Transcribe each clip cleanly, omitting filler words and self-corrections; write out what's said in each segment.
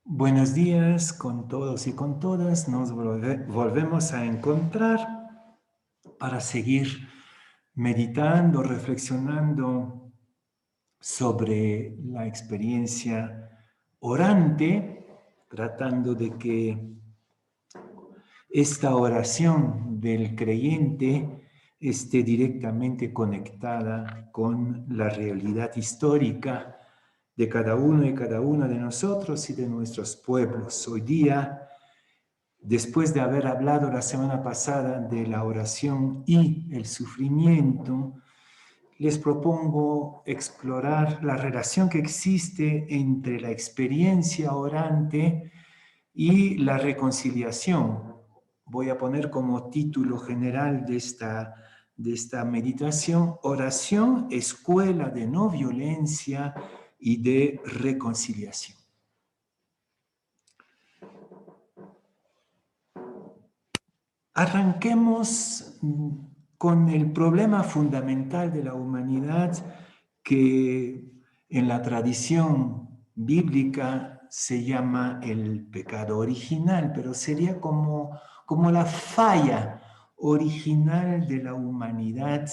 Buenos días con todos y con todas. Nos volvemos a encontrar para seguir meditando, reflexionando sobre la experiencia orante, tratando de que esta oración del creyente esté directamente conectada con la realidad histórica de cada uno y cada una de nosotros y de nuestros pueblos. Hoy día, después de haber hablado la semana pasada de la oración y el sufrimiento, les propongo explorar la relación que existe entre la experiencia orante y la reconciliación. Voy a poner como título general de esta meditación: oración, escuela de no violencia y de reconciliación. Arranquemos con el problema fundamental de la humanidad que en la tradición bíblica se llama el pecado original, pero sería como la falla original de la humanidad.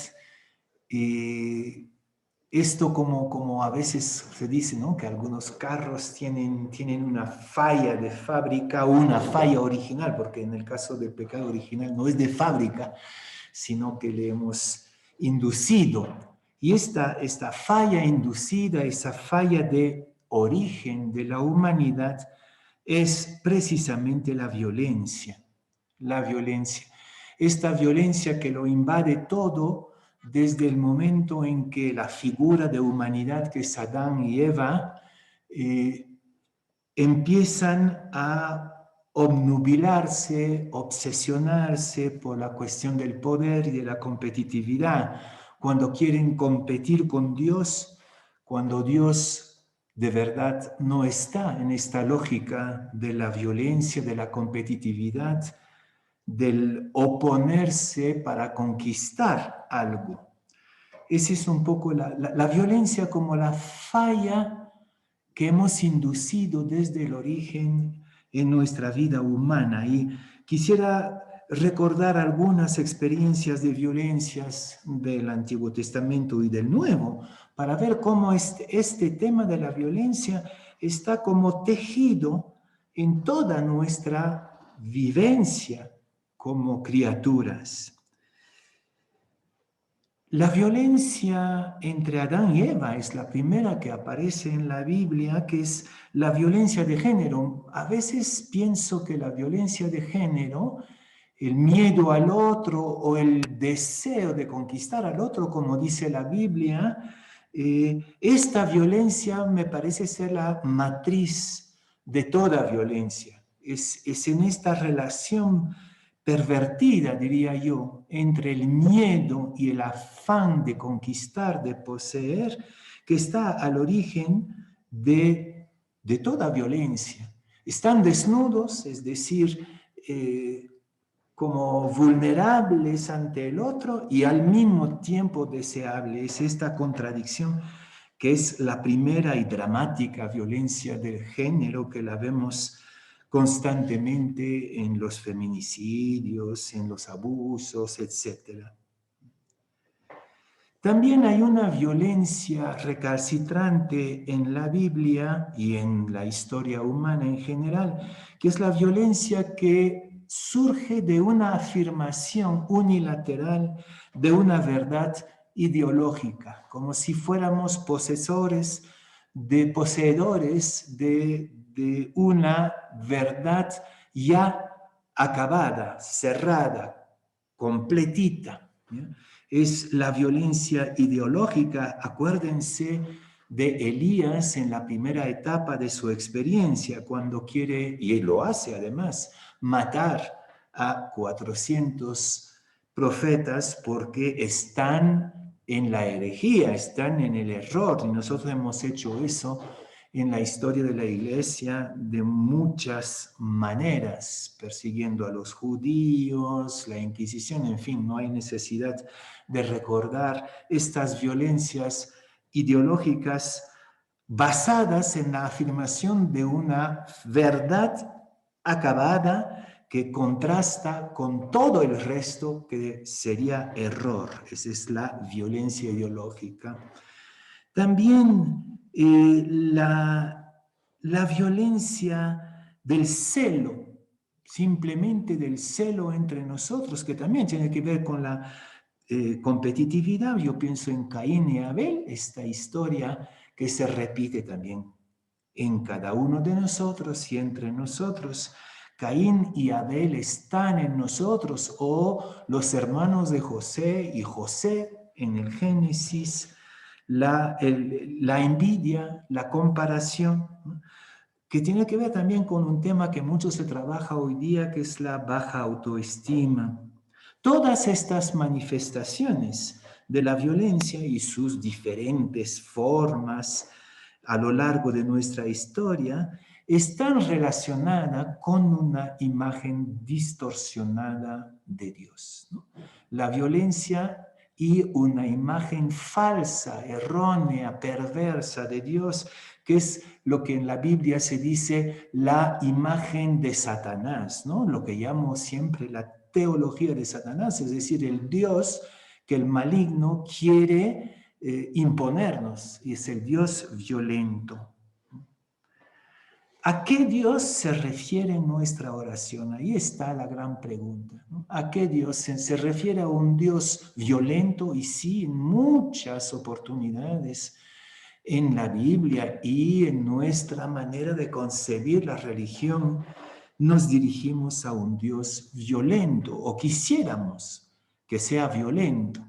Esto como a veces se dice, ¿no? Que algunos carros tienen una falla de fábrica o una falla original, porque en el caso del pecado original no es de fábrica, sino que le hemos inducido. Y esta falla inducida, esa falla de origen de la humanidad es precisamente la violencia. La violencia. Esta violencia que lo invade todo desde el momento en que la figura de humanidad que es Adán y Eva empiezan a obnubilarse, obsesionarse por la cuestión del poder y de la competitividad, cuando quieren competir con Dios, cuando Dios de verdad no está en esta lógica de la violencia, de la competitividad, del oponerse para conquistar algo. Esa es un poco la violencia como la falla que hemos inducido desde el origen en nuestra vida humana. Y quisiera recordar algunas experiencias de violencias del Antiguo Testamento y del Nuevo, para ver cómo este tema de la violencia está como tejido en toda nuestra vivencia como criaturas. La violencia entre Adán y Eva es la primera que aparece en la Biblia, que es la violencia de género. A veces pienso que la violencia de género, el miedo al otro o el deseo de conquistar al otro, como dice la Biblia, esta violencia me parece ser la matriz de toda violencia. Es en esta relación pervertida, diría yo, entre el miedo y el afán de conquistar, de poseer, que está al origen de toda violencia. Están desnudos, es decir, como vulnerables ante el otro y al mismo tiempo deseables. Es esta contradicción que es la primera y dramática violencia del género que la vemos constantemente en los feminicidios, en los abusos, etc. También hay una violencia recalcitrante en la Biblia y en la historia humana en general, que es la violencia que surge de una afirmación unilateral de una verdad ideológica, como si fuéramos poseedores de una verdad ya acabada, cerrada, completita, ¿ya? Es la violencia ideológica. Acuérdense de Elías en la primera etapa de su experiencia, cuando quiere, y lo hace además, matar a 400 profetas porque están en la herejía, están en el error. Y nosotros hemos hecho eso en la historia de la iglesia de muchas maneras, persiguiendo a los judíos, la Inquisición, en fin, no hay necesidad de recordar estas violencias ideológicas basadas en la afirmación de una verdad acabada que contrasta con todo el resto que sería error. Esa es la violencia ideológica. También la violencia del celo, simplemente del celo entre nosotros, que también tiene que ver con la competitividad. Yo pienso en Caín y Abel, esta historia que se repite también en cada uno de nosotros y entre nosotros. Caín y Abel están en nosotros, o los hermanos de José y José en el Génesis, la envidia, la comparación, ¿no? Que tiene que ver también con un tema que mucho se trabaja hoy día, que es la baja autoestima. Todas estas manifestaciones de la violencia y sus diferentes formas a lo largo de nuestra historia están relacionadas con una imagen distorsionada de Dios, ¿no? La violencia y una imagen falsa, errónea, perversa de Dios, que es lo que en la Biblia se dice la imagen de Satanás, ¿no? Lo que llamo siempre la teología de Satanás, es decir, el Dios que el maligno quiere imponernos, y es el Dios violento. ¿A qué Dios se refiere nuestra oración? Ahí está la gran pregunta, ¿no? ¿A qué Dios se refiere? ¿A un Dios violento? Y sí, en muchas oportunidades en la Biblia y en nuestra manera de concebir la religión, nos dirigimos a un Dios violento, o quisiéramos que sea violento.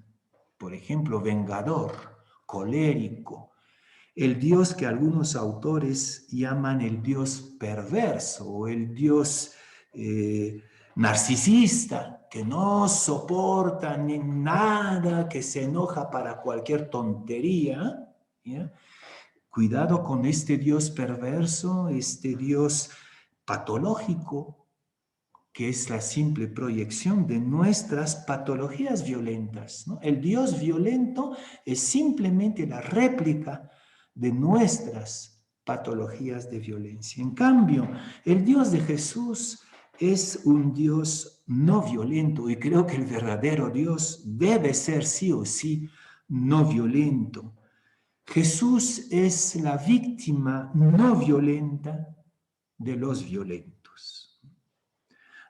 Por ejemplo, vengador, colérico. El Dios que algunos autores llaman el Dios perverso, o el Dios narcisista, que no soporta ni nada, que se enoja para cualquier tontería, ¿ya? Cuidado con este Dios perverso, este Dios patológico, que es la simple proyección de nuestras patologías violentas, ¿no? El Dios violento es simplemente la réplica de nuestras patologías de violencia. En cambio, el Dios de Jesús es un Dios no violento, y creo que el verdadero Dios debe ser sí o sí no violento. Jesús es la víctima no violenta de los violentos.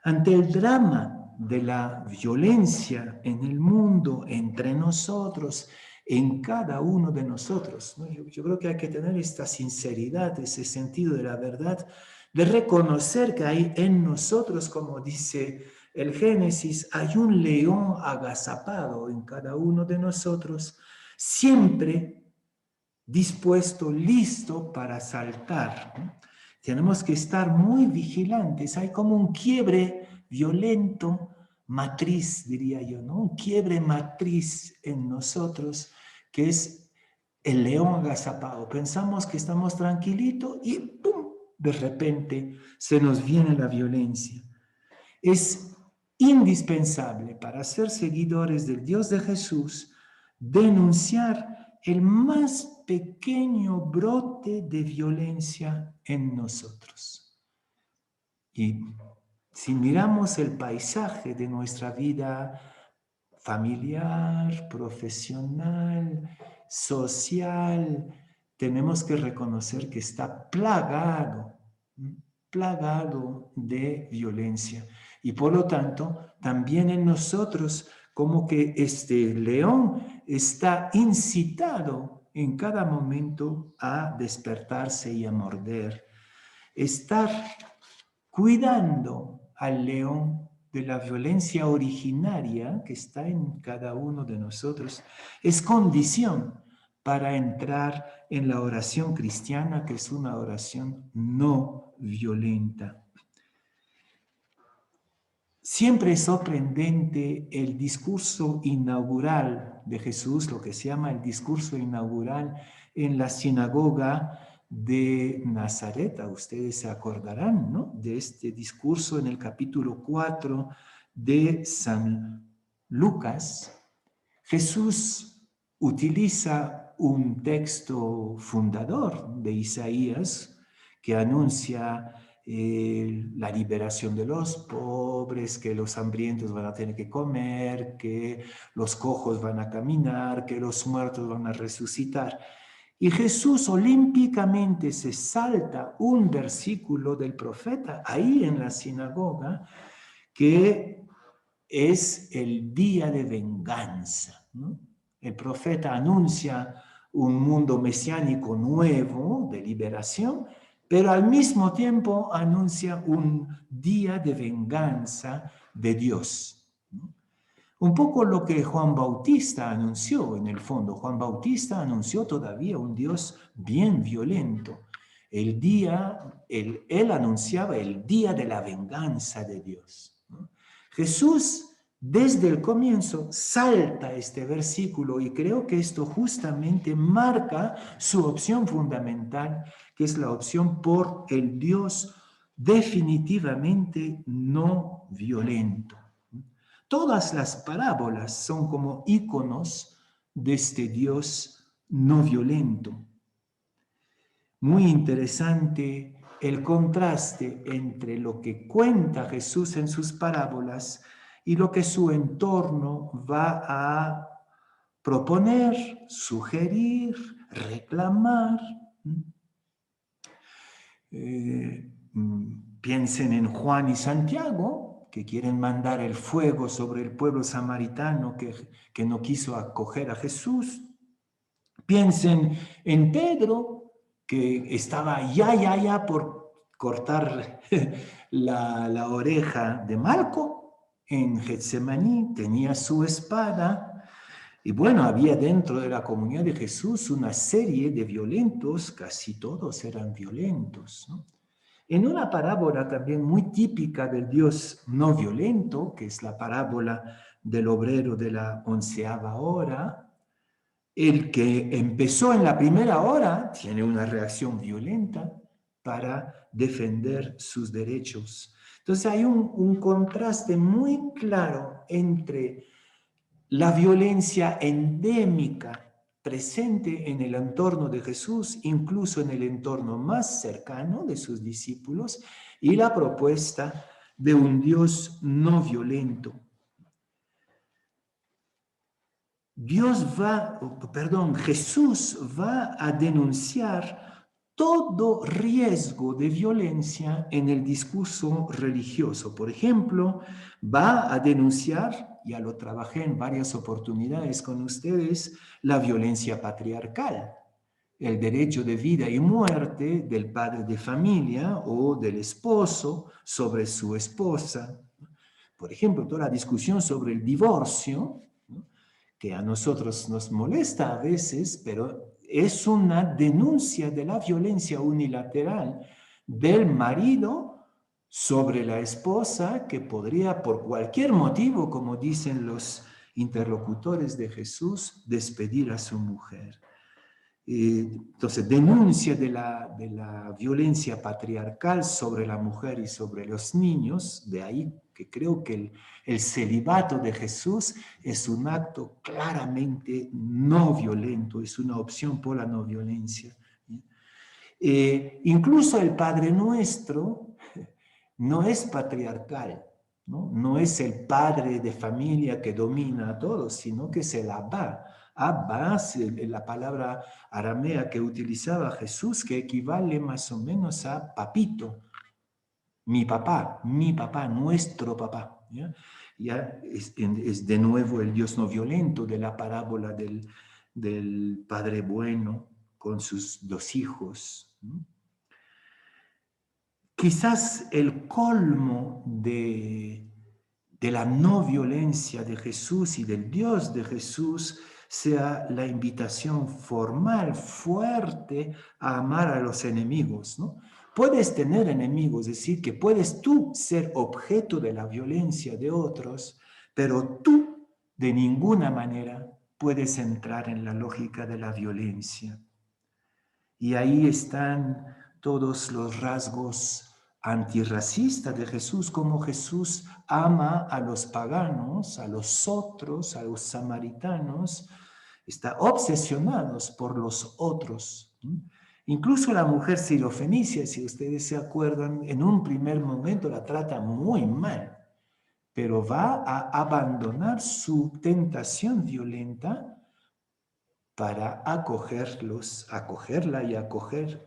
Ante el drama de la violencia en el mundo, entre nosotros, en cada uno de nosotros, ¿no? Yo creo que hay que tener esta sinceridad, ese sentido de la verdad, de reconocer que hay en nosotros, como dice el Génesis, hay un león agazapado en cada uno de nosotros, siempre dispuesto, listo para saltar, ¿no? Tenemos que estar muy vigilantes. Hay como un quiebre violento, matriz, diría yo, ¿no? Un quiebre matriz en nosotros, que es el león agazapado. Pensamos que estamos tranquilitos y ¡pum!, de repente se nos viene la violencia. Es indispensable para ser seguidores del Dios de Jesús denunciar el más pequeño brote de violencia en nosotros. Y si miramos el paisaje de nuestra vida familiar, profesional, social, tenemos que reconocer que está plagado de violencia. Y por lo tanto, también en nosotros, como que este león está incitado en cada momento a despertarse y a morder. Estar cuidando al león de la violencia originaria que está en cada uno de nosotros es condición para entrar en la oración cristiana, que es una oración no violenta. Siempre es sorprendente el discurso inaugural de Jesús, lo que se llama el discurso inaugural en la sinagoga de Nazaret. Ustedes se acordarán, ¿no?, de este discurso en el capítulo 4 de San Lucas. Jesús utiliza un texto fundador de Isaías que anuncia la liberación de los pobres, que los hambrientos van a tener que comer, que los cojos van a caminar, que los muertos van a resucitar. Y Jesús olímpicamente se salta un versículo del profeta ahí en la sinagoga, que es el día de venganza, ¿no? El profeta anuncia un mundo mesiánico nuevo de liberación, pero al mismo tiempo anuncia un día de venganza de Dios, ¿no? Un poco lo que Juan Bautista anunció en el fondo. Juan Bautista anunció todavía un Dios bien violento. Él anunciaba el día de la venganza de Dios, ¿no? Jesús desde el comienzo salta este versículo y creo que esto justamente marca su opción fundamental, que es la opción por el Dios definitivamente no violento. Todas las parábolas son como íconos de este Dios no violento. Muy interesante el contraste entre lo que cuenta Jesús en sus parábolas y lo que su entorno va a proponer, sugerir, reclamar. Piensen en Juan y Santiago, que quieren mandar el fuego sobre el pueblo samaritano que no quiso acoger a Jesús. Piensen en Pedro, que estaba ya por cortar la oreja de Malco en Getsemaní, tenía su espada. Y bueno, había dentro de la comunidad de Jesús una serie de violentos, casi todos eran violentos, ¿no? En una parábola también muy típica del Dios no violento, que es la parábola del obrero de la 11ª hora, el que empezó en la primera hora tiene una reacción violenta para defender sus derechos. Entonces hay un contraste muy claro entre la violencia endémica presente en el entorno de Jesús, incluso en el entorno más cercano de sus discípulos, y la propuesta de un Dios no violento. Jesús va a denunciar todo riesgo de violencia en el discurso religioso. Por ejemplo, va a denunciar, ya lo trabajé en varias oportunidades con ustedes, la violencia patriarcal, el derecho de vida y muerte del padre de familia o del esposo sobre su esposa. Por ejemplo, toda la discusión sobre el divorcio, ¿no?, que a nosotros nos molesta a veces, pero es una denuncia de la violencia unilateral del marido sobre la esposa, que podría por cualquier motivo, como dicen los interlocutores de Jesús, despedir a su mujer. Entonces, denuncia de la violencia patriarcal sobre la mujer y sobre los niños. De ahí que creo que el celibato de Jesús es un acto claramente no violento, es una opción por la no violencia. Incluso el Padre Nuestro no es patriarcal, ¿no? No es el padre de familia que domina a todos, sino que es el Abba. Abba es la palabra aramea que utilizaba Jesús, que equivale más o menos a papito. Mi papá, nuestro papá. Ya es de nuevo el Dios no violento de la parábola del Padre bueno con sus 2 hijos, ¿no? Quizás el colmo de la no violencia de Jesús y del Dios de Jesús sea la invitación formal, fuerte, a amar a los enemigos, ¿no? Puedes tener enemigos, es decir, que puedes tú ser objeto de la violencia de otros, pero tú de ninguna manera puedes entrar en la lógica de la violencia. Y ahí están todos los rasgos antirracistas de Jesús, como Jesús ama a los paganos, a los otros, a los samaritanos. Está obsesionados por los otros. Incluso la mujer sirofenicia, si ustedes se acuerdan, en un primer momento la trata muy mal, pero va a abandonar su tentación violenta para acogerla y acoger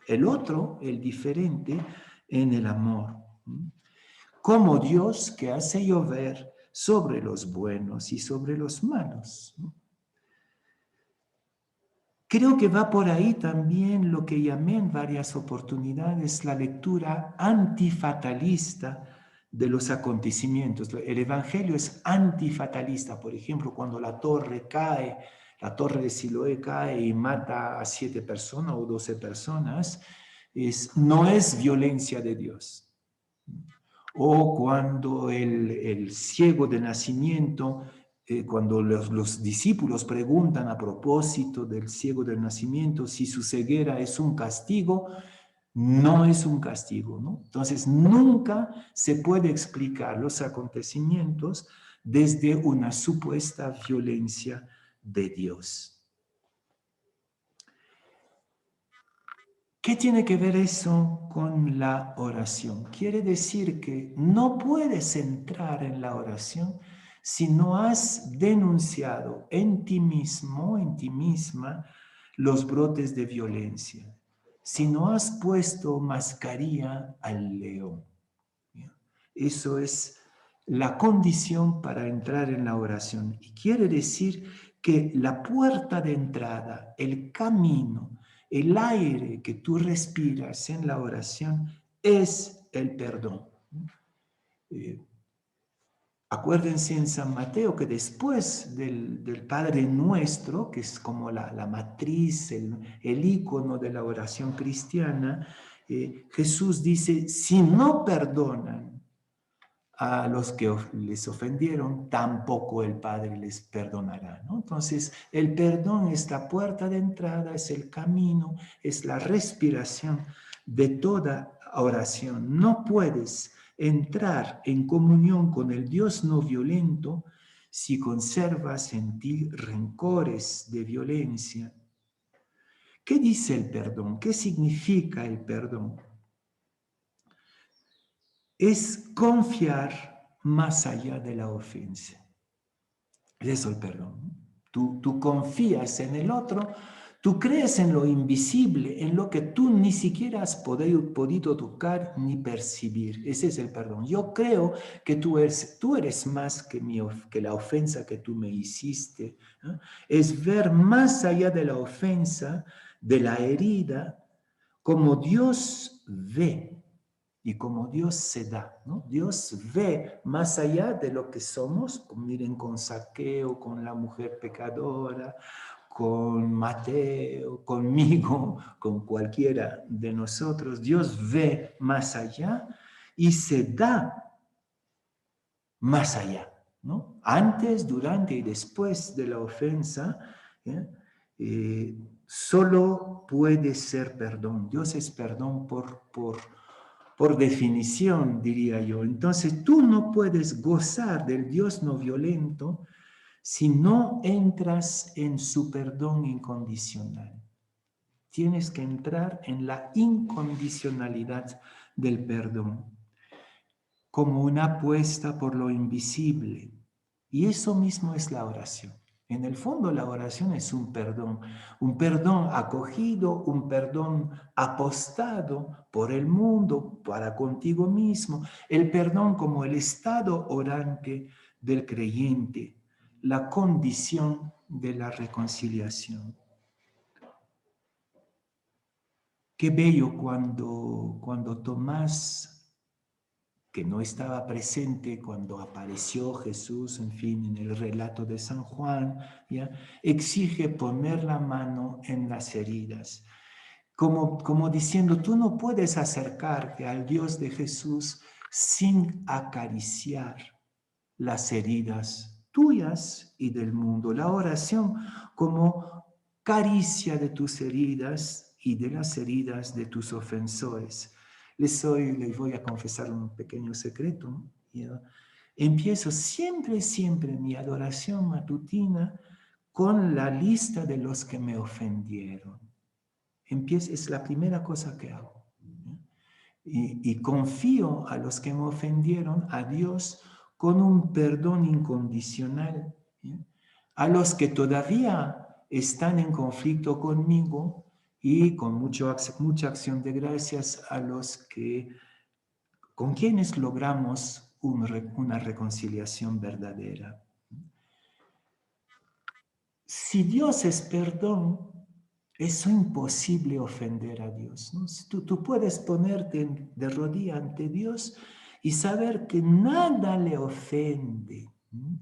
el otro, el diferente, en el amor. Como Dios que hace llover sobre los buenos y sobre los malos. Creo que va por ahí también lo que llamé en varias oportunidades la lectura antifatalista de los acontecimientos. El Evangelio es antifatalista. Por ejemplo, cuando la torre cae, la torre de Siloé cae y mata a 7 personas o 12 personas, no es violencia de Dios. O cuando el ciego de nacimiento, cuando los discípulos preguntan a propósito del ciego del nacimiento si su ceguera es un castigo, no es un castigo, ¿no? Entonces, nunca se puede explicar los acontecimientos desde una supuesta violencia de Dios. ¿Qué tiene que ver eso con la oración? Quiere decir que no puedes entrar en la oración si no has denunciado en ti mismo, en ti misma, los brotes de violencia, si no has puesto mascarilla al león. Eso es la condición para entrar en la oración. Y quiere decir que la puerta de entrada, el camino, el aire que tú respiras en la oración es el perdón. Acuérdense en San Mateo que después del Padre Nuestro, que es como la matriz, el icono de la oración cristiana, Jesús dice, si no perdonan a los que les ofendieron, tampoco el Padre les perdonará, ¿no? Entonces, el perdón es la puerta de entrada, es el camino, es la respiración de toda oración. No puedes entrar en comunión con el Dios no violento si conservas en ti rencores de violencia. ¿Qué dice el perdón? ¿Qué significa el perdón? Es confiar más allá de la ofensa. Eso es el perdón. Tú confías en el otro, tú crees en lo invisible, en lo que tú ni siquiera has podido tocar ni percibir. Ese es el perdón. Yo creo que tú eres más que la ofensa que tú me hiciste. ¿No? Es ver más allá de la ofensa, de la herida, como Dios ve. Y como Dios se da, ¿no? Dios ve más allá de lo que somos, miren con Zaqueo, con la mujer pecadora, con Mateo, conmigo, con cualquiera de nosotros. Dios ve más allá y se da más allá, ¿no? Antes, durante y después de la ofensa, solo puede ser perdón. Dios es perdón por definición, diría yo. Entonces, tú no puedes gozar del Dios no violento si no entras en su perdón incondicional. Tienes que entrar en la incondicionalidad del perdón, como una apuesta por lo invisible. Y eso mismo es la oración. En el fondo la oración es un perdón acogido, un perdón apostado por el mundo, para contigo mismo, el perdón como el estado orante del creyente, la condición de la reconciliación. Qué bello cuando Tomás, que no estaba presente cuando apareció Jesús, en fin, en el relato de San Juan, ¿ya? Exige poner la mano en las heridas, como diciendo, tú no puedes acercarte al Dios de Jesús sin acariciar las heridas tuyas y del mundo. La oración como caricia de tus heridas y de las heridas de tus ofensores. Les voy a confesar un pequeño secreto, ¿no? Empiezo siempre mi adoración matutina con la lista de los que me ofendieron. Es la primera cosa que hago. Y confío a los que me ofendieron, a Dios, con un perdón incondicional. ¿Sí? A los que todavía están en conflicto conmigo y con mucha acción de gracias a los que, con quienes logramos una reconciliación verdadera. Si Dios es perdón, es imposible ofender a Dios, ¿no? Tú puedes ponerte de rodilla ante Dios y saber que nada le ofende. ¿No?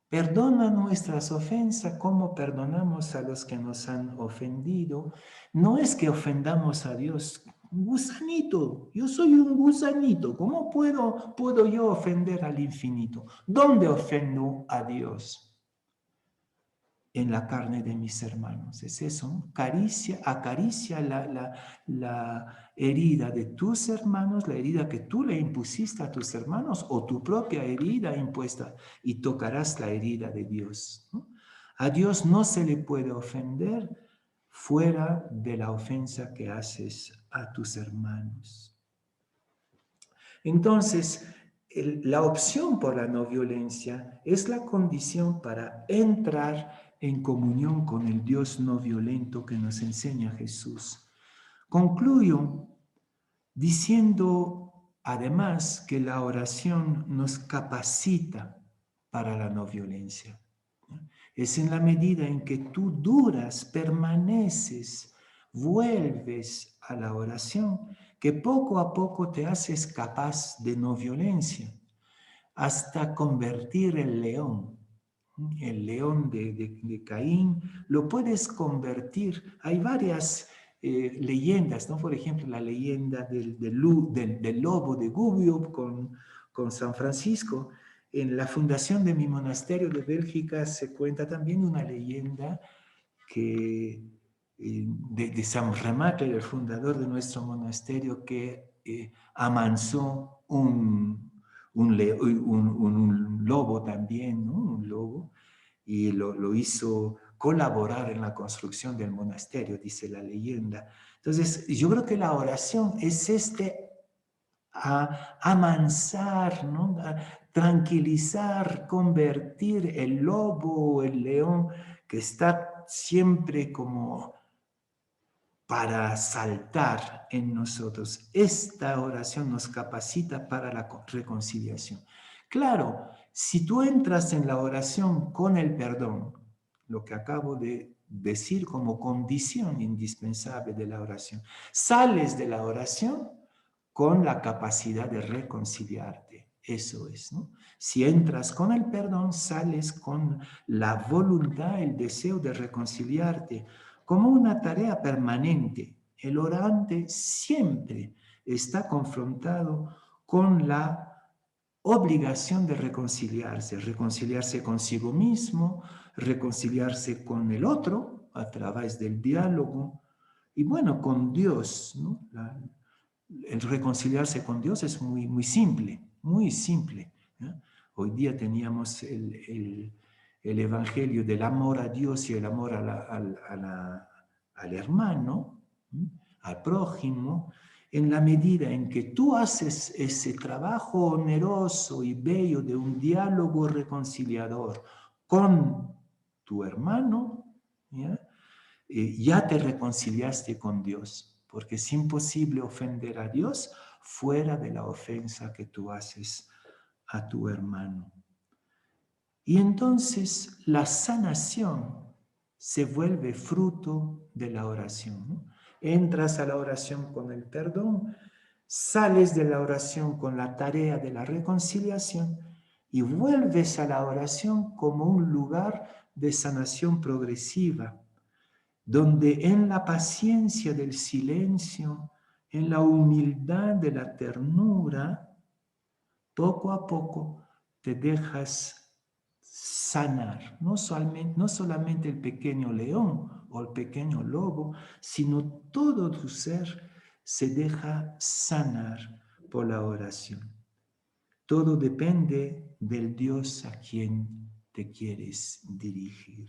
Perdona nuestras ofensas como perdonamos a los que nos han ofendido. No es que ofendamos a Dios. Un gusanito, yo soy un gusanito. ¿Cómo puedo yo ofender al infinito? ¿Dónde ofendo a Dios? En la carne de mis hermanos. Es eso, acaricia la herida de tus hermanos, la herida que tú le impusiste a tus hermanos o tu propia herida impuesta y tocarás la herida de Dios. ¿No? A Dios no se le puede ofender fuera de la ofensa que haces a tus hermanos. Entonces, la opción por la no violencia es la condición para entrar en comunión con el Dios no violento que nos enseña Jesús. Concluyo diciendo además que la oración nos capacita para la no violencia. Es en la medida en que tú duras, permaneces, vuelves a la oración, que poco a poco te haces capaz de no violencia, hasta convertir el león. El león de Caín, lo puedes convertir. Hay varias leyendas, ¿no? Por ejemplo, la leyenda del lobo de Gubbio con San Francisco. En la fundación de mi monasterio de Bélgica se cuenta también una leyenda que, de San Remate, el fundador de nuestro monasterio, que amansó un lobo también, ¿no? Un lobo, y lo hizo colaborar en la construcción del monasterio, dice la leyenda. Entonces, yo creo que la oración es a amansar, ¿no? A tranquilizar, convertir el lobo o el león que está siempre como para saltar en nosotros. Esta oración nos capacita para la reconciliación. Claro, si tú entras en la oración con el perdón, lo que acabo de decir como condición indispensable de la oración, sales de la oración con la capacidad de reconciliarte. Eso es, ¿no? Si entras con el perdón, sales con la voluntad, el deseo de reconciliarte como una tarea permanente. El orante siempre está confrontado con la obligación de reconciliarse consigo mismo, reconciliarse con el otro a través del diálogo y bueno, con Dios, ¿no? El reconciliarse con Dios es muy simple, muy simple. ¿No? Hoy día teníamos el evangelio del amor a Dios y el amor al hermano, ¿no? Al prójimo, en la medida en que tú haces ese trabajo oneroso y bello de un diálogo reconciliador con tu hermano, ¿ya? Ya te reconciliaste con Dios, porque es imposible ofender a Dios fuera de la ofensa que tú haces a tu hermano. Y entonces la sanación se vuelve fruto de la oración, ¿no? Entras a la oración con el perdón, sales de la oración con la tarea de la reconciliación y vuelves a la oración como un lugar de sanación progresiva donde en la paciencia del silencio, en la humildad de la ternura, poco a poco te dejas sanar, no solamente el pequeño león o el pequeño lobo, sino todo tu ser se deja sanar por la oración. Todo depende del Dios a quien te quieres dirigir.